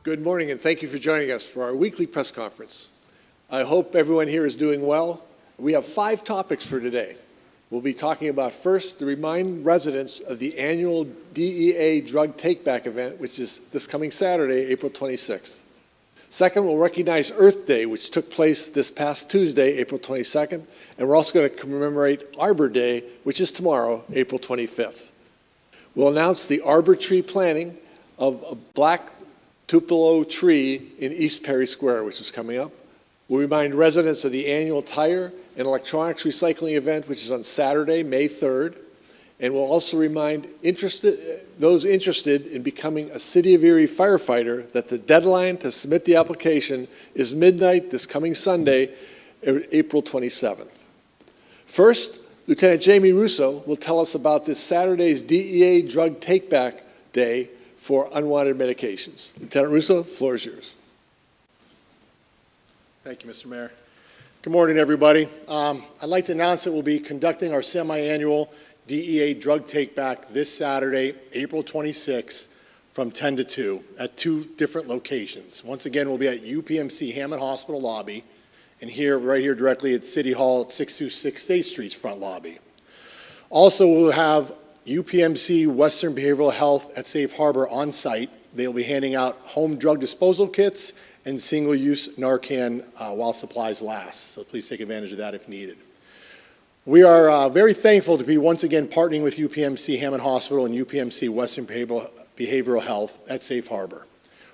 Good morning, and thank you for joining us for our weekly press conference. I hope everyone here is doing well. We have 5 topics for today. We'll be talking about, first, to remind residents of the annual DEA drug take-back event, which is this coming Saturday, April 26th. Second, we'll recognize Earth Day, which took place this past Tuesday, April 22nd, and we're also going to commemorate Arbor Day, which is tomorrow, April 25th. We'll announce the Arbor tree planting of a black Tupelo tree in East Perry Square, which is coming up. We'll remind residents of the annual tire and electronics recycling event, which is on Saturday, May 3rd. And we'll also remind those interested in becoming a City of Erie firefighter that the deadline to submit the application is midnight this coming Sunday, April 27th. First, Lieutenant Jamie Russo will tell us about this Saturday's DEA Drug Take-Back Day for unwanted medications. Lieutenant Russo, the floor is yours. Thank you, Mr. Mayor. Good morning, everybody. I'd like to announce that we'll be conducting our semi-annual DEA Drug Take-Back this Saturday, April 26th, from 10 to 2 at 2 different locations. Once again, we'll be at UPMC Hammond Hospital lobby, and right here directly at City Hall at 626 State Street's front lobby. Also, we'll have UPMC Western Behavioral Health at Safe Harbor on site. They'll be handing out home drug disposal kits and single-use Narcan while supplies last. So please take advantage of that if needed. We are very thankful to be once again partnering with UPMC Hammond Hospital and UPMC Western Behavioral Health at Safe Harbor.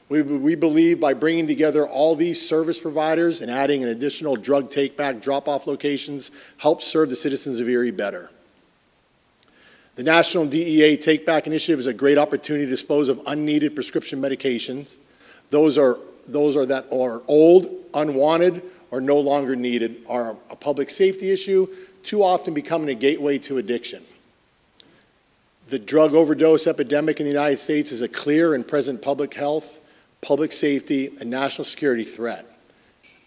We believe by bringing together all these service providers and adding an additional drug take-back drop-off locations helps serve the citizens of Erie better. The National DEA Take-Back Initiative is a great opportunity to dispose of unneeded prescription medications. Those that are old, unwanted, or no longer needed are a public safety issue, too often becoming a gateway to addiction. The drug overdose epidemic in the United States is a clear and present public health, public safety, and national security threat.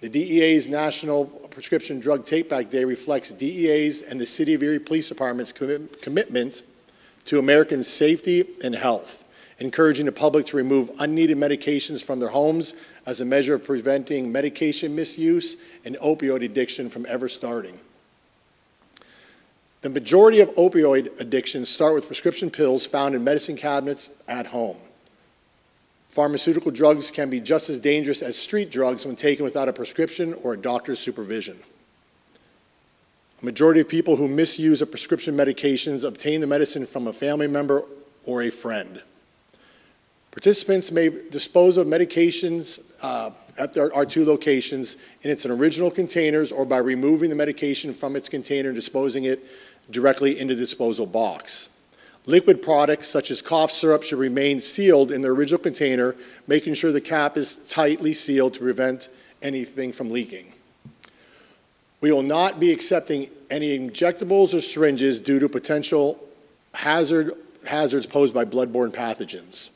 The DEA's National Prescription Drug Take-Back Day reflects DEA's and the City of Erie Police Department's commitment to Americans' safety and health, encouraging the public to remove unneeded medications from their homes as a measure of preventing medication misuse and opioid addiction from ever starting. The majority of opioid addictions start with prescription pills found in medicine cabinets at home. Pharmaceutical drugs can be just as dangerous as street drugs when taken without a prescription or a doctor's supervision. A majority of people who misuse of prescription medications obtain the medicine from a family member or a friend. Participants may dispose of medications at our 2 locations in its original containers or by removing the medication from its container and disposing it directly into the disposal box. Liquid products such as cough syrup should remain sealed in their original container, making sure the cap is tightly sealed to prevent anything from leaking. We will not be accepting any injectables or syringes due to potential hazards posed by bloodborne pathogens.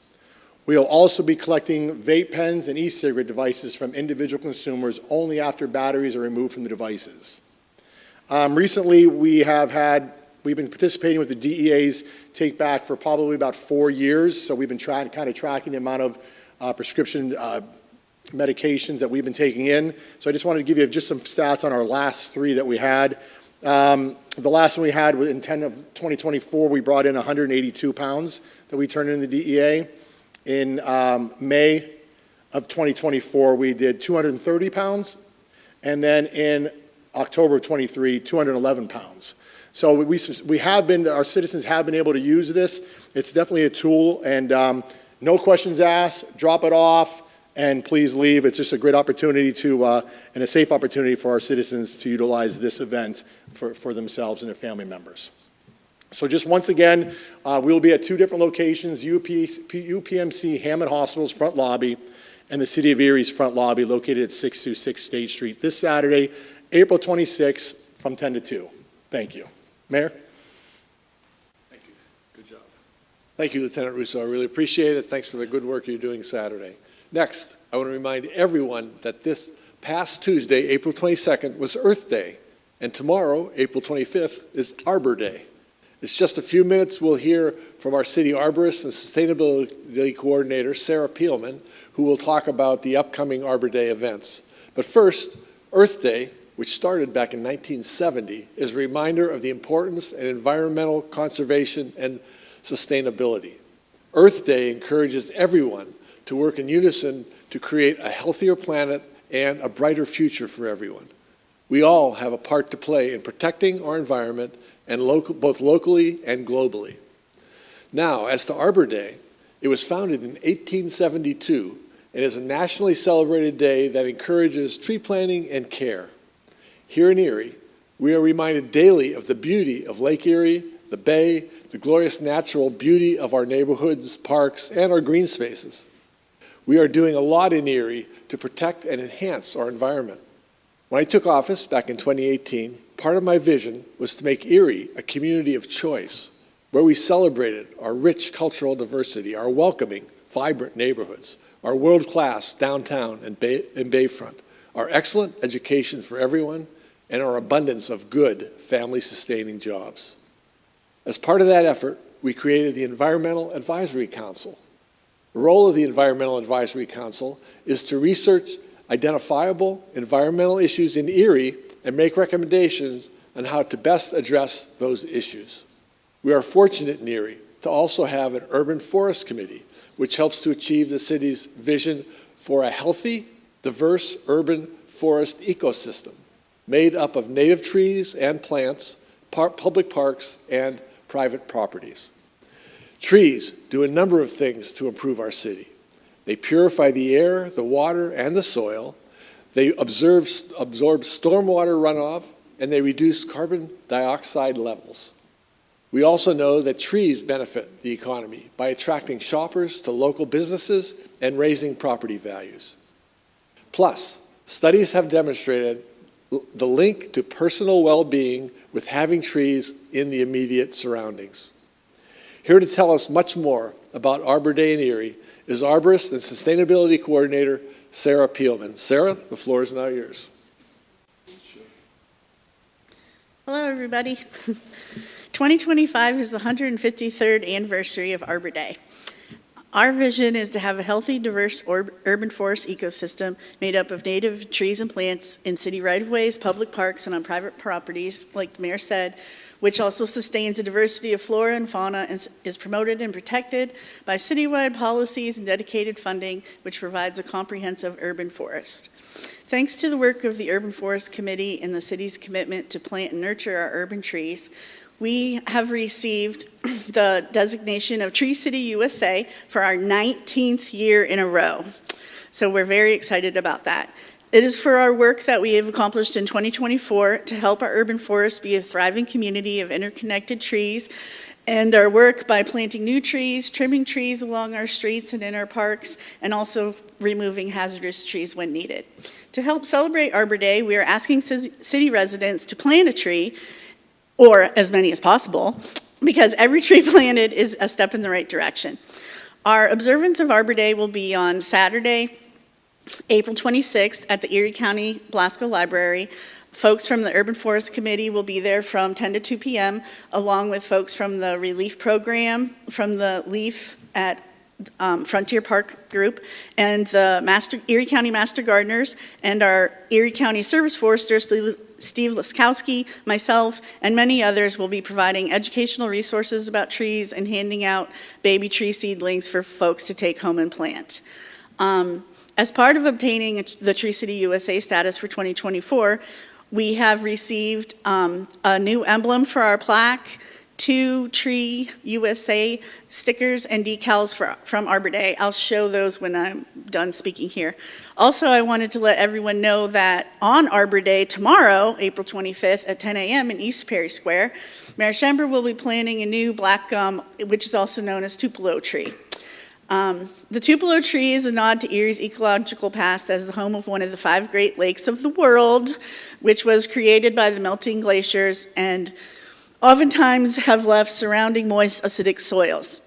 We will also be collecting vape pens and e-cigarette devices from individual consumers only after batteries are removed from the devices. Recently, we've been participating with the DEA's Take Back for probably about 4 years, so we've been kind of tracking the amount of prescription medications that we've been taking in. So I just wanted to give you just some stats on our last 3 that we had. The last one we had in 10 of 2024, we brought in 182 pounds that we turned in the DEA. In May of 2024, we did 230 pounds, and then in October of 23, 211 pounds. So our citizens have been able to use this. It's definitely a tool, and no questions asked, drop it off, and please leave. It's just a great opportunity and a safe opportunity for our citizens to utilize this event for themselves and their family members. So just once again, we'll be at 2 different locations, UPMC Hammond Hospital's front lobby and the City of Erie's front lobby located at 626 State Street this Saturday, April 26th from 10 to 2. Thank you. Mayor? Thank you. Good job. Thank you, Lieutenant Russo. I really appreciate it. Thanks for the good work you're doing Saturday. Next, I want to remind everyone that this past Tuesday, April 22nd, was Earth Day, and tomorrow, April 25th, is Arbor Day. It's just a few minutes, we'll hear from our city arborist and sustainability coordinator, Sarah Peelman, who will talk about the upcoming Arbor Day events. But first, Earth Day, which started back in 1970, is a reminder of the importance of environmental conservation and sustainability. Earth Day encourages everyone to work in unison to create a healthier planet and a brighter future for everyone. We all have a part to play in protecting our environment, and both locally and globally. Now, as to Arbor Day, it was founded in 1872 and is a nationally celebrated day that encourages tree planting and care. Here in Erie, we are reminded daily of the beauty of Lake Erie, the bay, the glorious natural beauty of our neighborhoods, parks, and our green spaces. We are doing a lot in Erie to protect and enhance our environment. When I took office back in 2018, part of my vision was to make Erie a community of choice, where we celebrated our rich cultural diversity, our welcoming, vibrant neighborhoods, our world-class downtown and bayfront, our excellent education for everyone, and our abundance of good, family-sustaining jobs. As part of that effort, we created the Environmental Advisory Council. The role of the Environmental Advisory Council is to research identifiable environmental issues in Erie and make recommendations on how to best address those issues. We are fortunate in Erie to also have an urban forest committee, which helps to achieve the city's vision for a healthy, diverse urban forest ecosystem made up of native trees and plants, public parks, and private properties. Trees do a number of things to improve our city. They purify the air, the water, and the soil. They absorb stormwater runoff, and they reduce carbon dioxide levels. We also know that trees benefit the economy by attracting shoppers to local businesses and raising property values. Plus, studies have demonstrated the link to personal well-being with having trees in the immediate surroundings. Here to tell us much more about Arbor Day in Erie is arborist and sustainability coordinator Sarah Peelman. Sarah, the floor is now yours. Hello, everybody. 2025 is the 153rd anniversary of Arbor Day. Our vision is to have a healthy, diverse urban forest ecosystem made up of native trees and plants in city right-of-ways, public parks, and on private properties, like the mayor said, which also sustains the diversity of flora and fauna and is promoted and protected by citywide policies and dedicated funding, which provides a comprehensive urban forest. Thanks to the work of the Urban Forest Committee and the city's commitment to plant and nurture our urban trees, we have received the designation of Tree City USA for our 19th year in a row. So we're very excited about that. It is for our work that we have accomplished in 2024 to help our urban forest be a thriving community of interconnected trees, and our work by planting new trees, trimming trees along our streets and in our parks, and also removing hazardous trees when needed. To help celebrate Arbor Day, we are asking city residents to plant a tree, or as many as possible, because every tree planted is a step in the right direction. Our observance of Arbor Day will be on Saturday, April 26th at the Erie County Blasco Library. Folks from the Urban Forest Committee will be there from 10 to 2 p.m., along with folks from the Relief Program, from the LEAF at Frontier Park Group, and the Erie County Master Gardeners, and our Erie County Service Forester, Steve Laskowski, myself, and many others will be providing educational resources about trees and handing out baby tree seedlings for folks to take home and plant. As part of obtaining the Tree City USA status for 2024, we have received a new emblem for our plaque, 2 Tree USA stickers and decals from Arbor Day. I'll show those when I'm done speaking here. Also, I wanted to let everyone know that on Arbor Day tomorrow, April 25th at 10 a.m. in East Perry Square, Mayor Schember will be planting a new black gum, which is also known as Tupelo tree. The Tupelo tree is a nod to Erie's ecological past as the home of one of the 5 Great Lakes of the world, which was created by the melting glaciers and oftentimes have left surrounding moist acidic soils.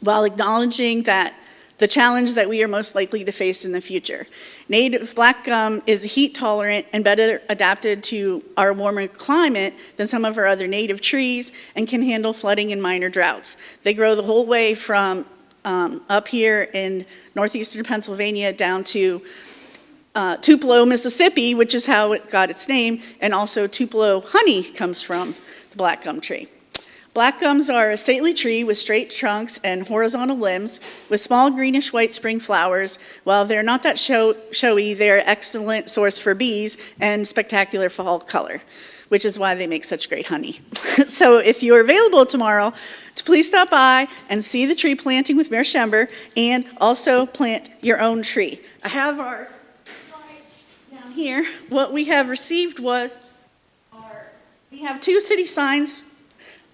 While acknowledging that the challenge that we are most likely to face in the future. Native black gum is heat tolerant and better adapted to our warmer climate than some of our other native trees and can handle flooding and minor droughts. They grow the whole way from up here in northeastern Pennsylvania down to Tupelo, Mississippi, which is how it got its name, and also Tupelo honey comes from the black gum tree. Black gums are a stately tree with straight trunks and horizontal limbs with small greenish-white spring flowers. While they're not that showy, they're an excellent source for bees and spectacular fall color, which is why they make such great honey. So if you're available tomorrow, please stop by and see the tree planting with Mayor Schember and also plant your own tree. I have our supplies down here. What we have received was we have 2 city signs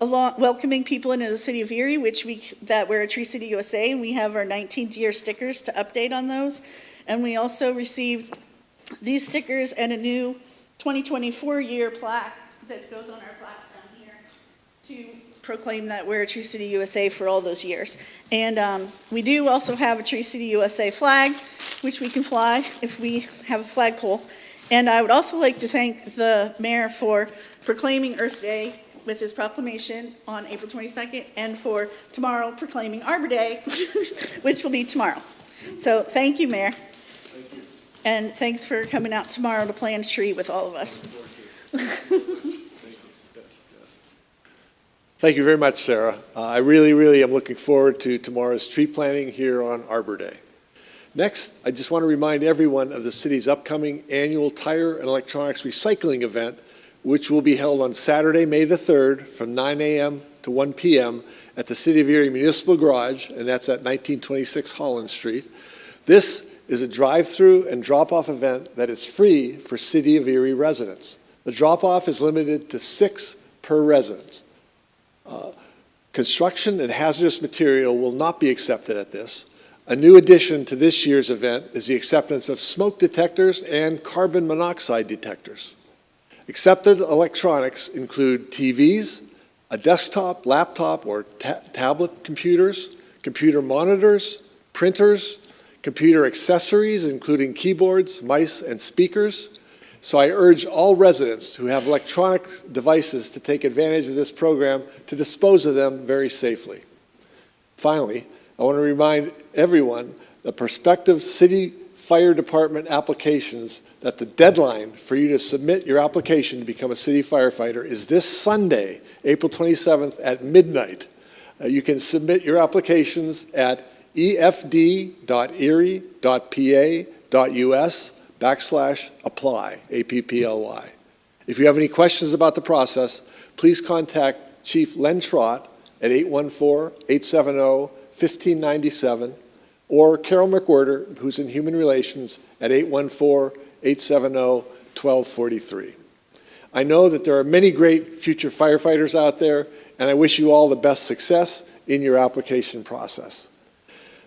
welcoming people into the city of Erie, that we're a Tree City USA, and we have our 19th year stickers to update on those. And we also received these stickers and a new 2024 year plaque that goes on our plaques down here to proclaim that we're a Tree City USA for all those years. And we do also have a Tree City USA flag, which we can fly if we have a flagpole. And I would also like to thank the mayor for proclaiming Earth Day with his proclamation on April 22nd, and for tomorrow proclaiming Arbor Day, which will be tomorrow. So thank you, Mayor. Thank you. And thanks for coming out tomorrow to plant a tree with all of us. Thank you very much, Sarah. I really am looking forward to tomorrow's tree planting here on Arbor Day. Next, I just want to remind everyone of the city's upcoming annual tire and electronics recycling event, which will be held on Saturday, May the 3rd from 9 a.m. to 1 p.m. at the City of Erie Municipal Garage, and that's at 1926 Holland Street. This is a drive-through and drop-off event that is free for City of Erie residents. The drop-off is limited to 6 per resident. Construction and hazardous material will not be accepted at this. A new addition to this year's event is the acceptance of smoke detectors and carbon monoxide detectors. Accepted electronics include TVs, a desktop, laptop, or tablet computers, computer monitors, printers, computer accessories, including keyboards, mice, and speakers. So I urge all residents who have electronic devices to take advantage of this program to dispose of them very safely. Finally, I want to remind everyone that prospective city fire department applications that the deadline for you to submit your application to become a city firefighter is this Sunday, April 27th at midnight. You can submit your applications at efd.erie.pa.us/apply, APPLY. If you have any questions about the process, please contact Chief Len Trott at 814-870-1597 or Carol McWhirter, who's in Human Relations, at 814-870-1243. I know that there are many great future firefighters out there, and I wish you all the best success in your application process.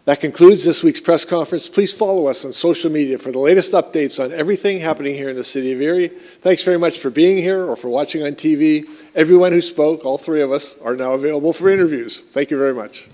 That concludes this week's press conference. Please follow us on social media for the latest updates on everything happening here in the city of Erie. Thanks very much for being here or for watching on TV. Everyone who spoke, all 3 of us, are now available for interviews. Thank you very much.